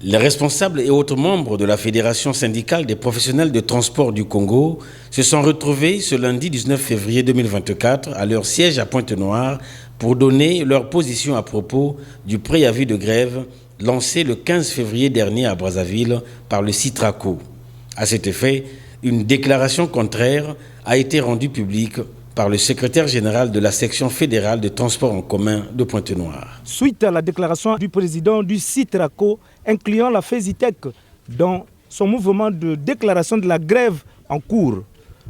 Les responsables et autres membres de la Fédération syndicale des professionnels de transport du Congo se sont retrouvés ce lundi 19 février 2024 à leur siège à Pointe-Noire pour donner leur position à propos du préavis de grève lancé le 15 février dernier à Brazzaville par le Citraco. À cet effet, une déclaration contraire a été rendue publique par le secrétaire général de la section fédérale de transport en commun de Pointe-Noire. Suite à la déclaration du président du Citraco incluant la FESITEC dans son mouvement de déclaration de la grève en cours,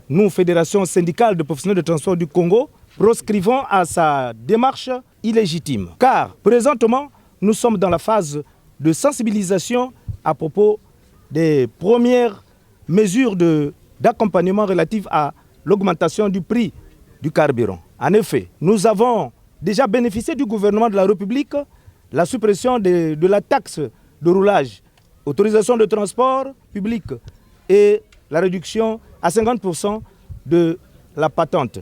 nous, Fédération syndicale de professionnels de transport du Congo, proscrivons à sa démarche illégitime. Car présentement, nous sommes dans la phase de sensibilisation à propos des premières mesures d'accompagnement relatives à l'augmentation du prix du carburant. En effet, nous avons déjà bénéficié du gouvernement de la République la suppression de la taxe de roulage, autorisation de transport public et la réduction à 50% de la patente.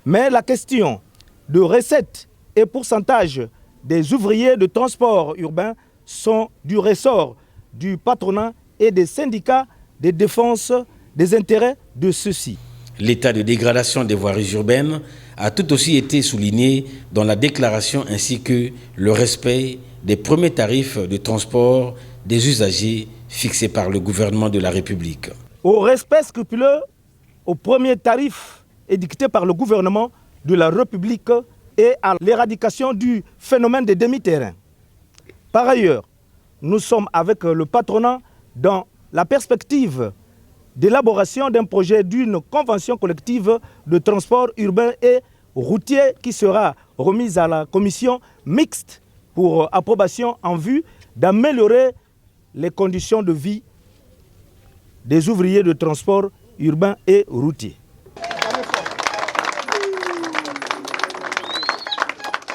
Mais la question de recettes et pourcentage des ouvriers de transport urbain sont du ressort du patronat et des syndicats de défense des intérêts de ceux-ci. L'état de dégradation des voiries urbaines a tout aussi été souligné dans la déclaration ainsi que le respect des premiers tarifs de transport des usagers fixés par le gouvernement de la République. Au respect scrupuleux aux premiers tarifs édictés par le gouvernement de la République et à l'éradication du phénomène des demi-terrains. Par ailleurs, nous sommes avec le patronat dans la perspective d'élaboration d'un projet d'une convention collective de transport urbain et routier qui sera remise à la commission mixte pour approbation en vue d'améliorer les conditions de vie des ouvriers de transport urbain et routier.